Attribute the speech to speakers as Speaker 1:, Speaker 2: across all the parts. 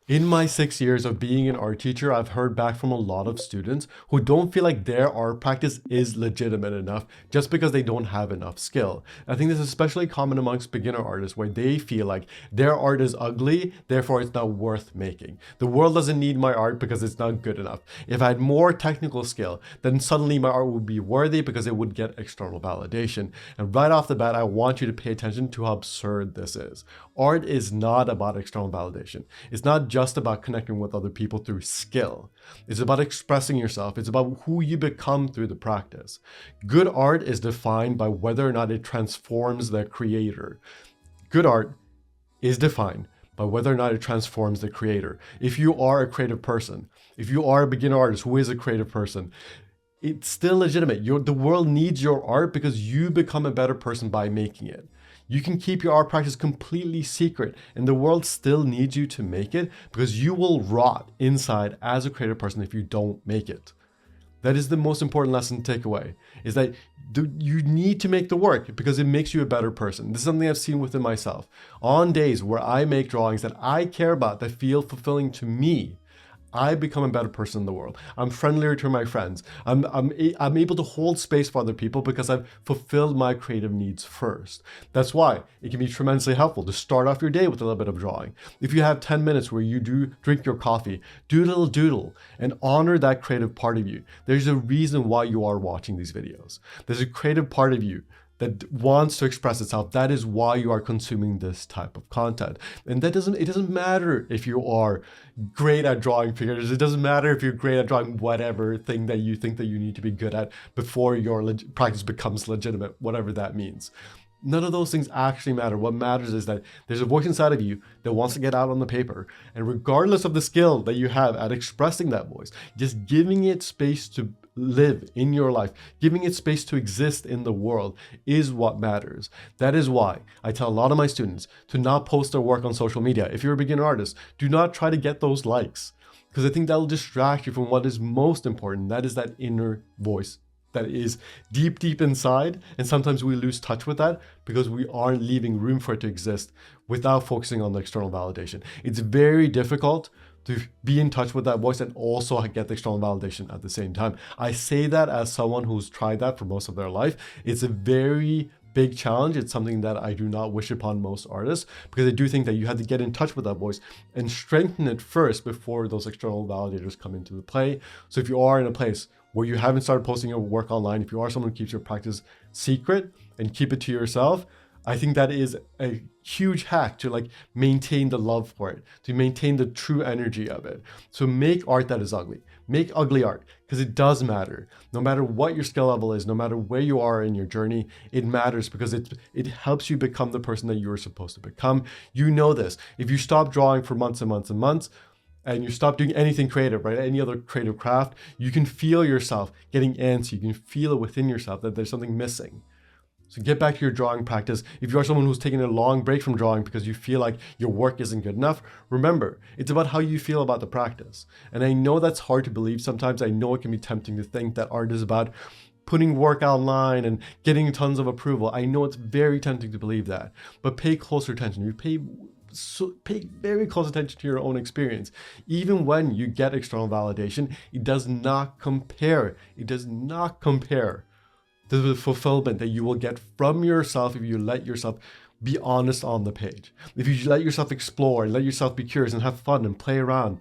Speaker 1: In my 6 years of being an art teacher, I've heard back from a lot of students who don't feel like their art practice is legitimate enough just because they don't have enough skill. I think this is especially common amongst beginner artists where they feel like their art is ugly, therefore it's not worth making. The world doesn't need my art because it's not good enough. If I had more technical skill, then suddenly my art would be worthy because it would get external validation. And right off the bat, I want you to pay attention to how absurd this is. Art is not about external validation. It's not just about connecting with other people through skill. It's about expressing yourself. It's about who you become through the practice. Good art is defined by whether or not it transforms the creator. Good art is defined by whether or not it transforms the creator. If you are a creative person, if you are a beginner artist who is a creative person, it's still legitimate. The world needs your art because you become a better person by making it. You can keep your art practice completely secret and the world still needs you to make it because you will rot inside as a creative person if you don't make it. That is the most important lesson to take away, is that you need to make the work because it makes you a better person. This is something I've seen within myself. On days where I make drawings that I care about, that feel fulfilling to me, I become a better person in the world. I'm friendlier to my friends. I'm able to hold space for other people because I've fulfilled my creative needs first. That's why it can be tremendously helpful to start off your day with a little bit of drawing. If you have 10 minutes where you do drink your coffee, do a little doodle and honor that creative part of you. There's a reason why you are watching these videos. There's a creative part of you that wants to express itself. That is why you are consuming this type of content. And it doesn't matter if you are great at drawing figures. It doesn't matter if you're great at drawing whatever thing that you think that you need to be good at before your practice becomes legitimate, whatever that means. None of those things actually matter. What matters is that there's a voice inside of you that wants to get out on the paper. And regardless of the skill that you have at expressing that voice, just giving it space to live in your life, giving it space to exist in the world is what matters. That is why I tell a lot of my students to not post their work on social media. If you're a beginner artist, do not try to get those likes because I think that'll distract you from what is most important. That is that inner voice that is deep, deep inside. And sometimes we lose touch with that because we aren't leaving room for it to exist without focusing on the external validation. It's very difficult to be in touch with that voice and also get the external validation at the same time. I say that as someone who's tried that for most of their life. It's a very big challenge. It's something that I do not wish upon most artists because I do think that you have to get in touch with that voice and strengthen it first before those external validators come into the play. So if you are in a place where you haven't started posting your work online, if you are someone who keeps your practice secret and keep it to yourself, I think that is a huge hack to maintain the love for it, to maintain the true energy of it. So make art that is ugly. Make ugly art because it does matter. No matter what your skill level is, no matter where you are in your journey, it matters because it helps you become the person that you are supposed to become. You know this. If you stop drawing for months and months and months, and you stop doing anything creative, right? Any other creative craft, you can feel yourself getting antsy. You can feel it within yourself that there's something missing. So get back to your drawing practice. If you are someone who's taking a long break from drawing because you feel like your work isn't good enough, remember, it's about how you feel about the practice. And I know that's hard to believe sometimes. I know it can be tempting to think that art is about putting work online and getting tons of approval. I know it's very tempting to believe that, but pay closer attention. Pay very close attention to your own experience. Even when you get external validation, it does not compare. It does not compare to the fulfillment that you will get from yourself if you let yourself be honest on the page. If you let yourself explore and let yourself be curious and have fun and play around,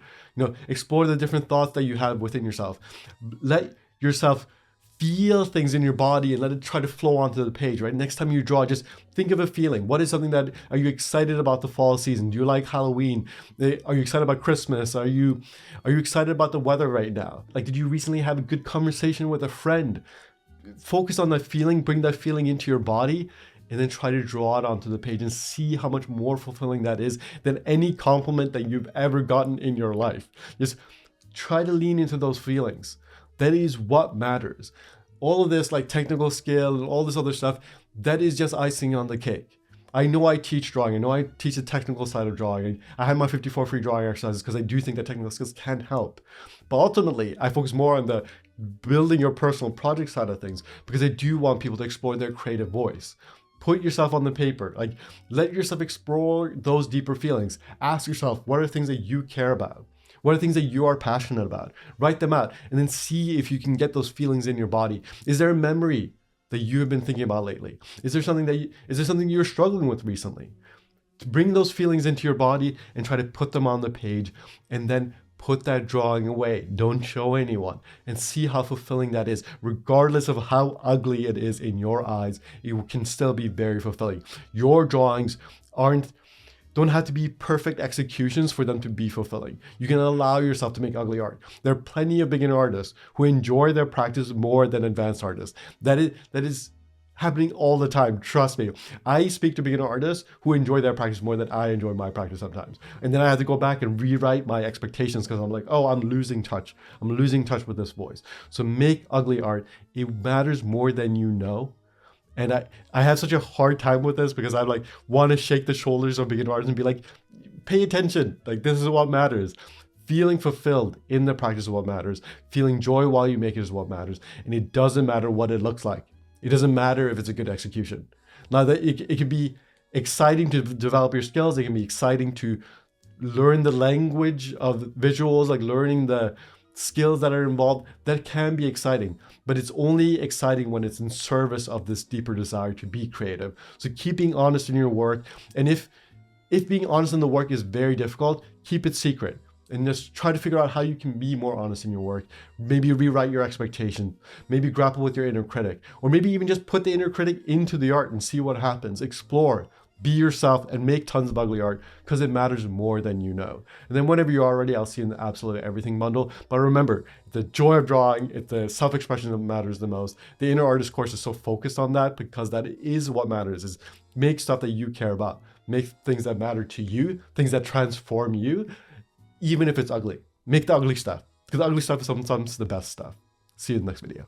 Speaker 1: explore the different thoughts that you have within yourself. Let yourself feel things in your body and let it try to flow onto the page, right? Next time you draw, just think of a feeling. What is something are you excited about the fall season? Do you like Halloween? Are you excited about Christmas? Are you excited about the weather right now? Did you recently have a good conversation with a friend? Focus on that feeling, bring that feeling into your body, and then try to draw it onto the page and see how much more fulfilling that is than any compliment that you've ever gotten in your life. Just try to lean into those feelings. That is what matters. All of this technical skill and all this other stuff, that is just icing on the cake. I know I teach drawing. I know I teach the technical side of drawing. I have my 54 free drawing exercises because I do think that technical skills can help. But ultimately, I focus more on the building your personal project side of things because I do want people to explore their creative voice. Put yourself on the paper. Like, let yourself explore those deeper feelings. Ask yourself, what are things that you care about? What are things that you are passionate about? Write them out and then see if you can get those feelings in your body. Is there a memory that you have been thinking about lately? Is there something you're struggling with recently? Bring those feelings into your body and try to put them on the page, and then put that drawing away. Don't show anyone, and see how fulfilling that is. Regardless of how ugly it is in your eyes, it can still be very fulfilling. Your drawings don't have to be perfect executions for them to be fulfilling. You can allow yourself to make ugly art. There are plenty of beginner artists who enjoy their practice more than advanced artists. That is happening all the time. Trust me. I speak to beginner artists who enjoy their practice more than I enjoy my practice sometimes. And then I have to go back and rewrite my expectations because I'm like, oh, I'm losing touch. I'm losing touch with this voice. So make ugly art. It matters more than you know. And I have such a hard time with this because I like want to shake the shoulders of beginner artists and be like, pay attention. Like, this is what matters. Feeling fulfilled in the practice is what matters. Feeling joy while you make it is what matters. And it doesn't matter what it looks like. It doesn't matter if it's a good execution. Now, that it can be exciting to develop your skills. It can be exciting to learn the language of visuals, like learning the skills that are involved. That can be exciting, but it's only exciting when it's in service of this deeper desire to be creative. So keep being honest in your work. And if being honest in the work is very difficult, keep it secret. And just try to figure out how you can be more honest in your work. Maybe rewrite your expectation. Maybe grapple with your inner critic. Or maybe even just put the inner critic into the art and see what happens. Explore. Be yourself and make tons of ugly art because it matters more than you know. And then whenever you are ready, I'll see you in the Absolutely Everything bundle. But remember, the joy of drawing, it's the self-expression that matters the most. The Inner Artist course is so focused on that because that is what matters, is make stuff that you care about. Make things that matter to you, things that transform you. Even if it's ugly, make the ugly stuff, because the ugly stuff is sometimes the best stuff. See you in the next video.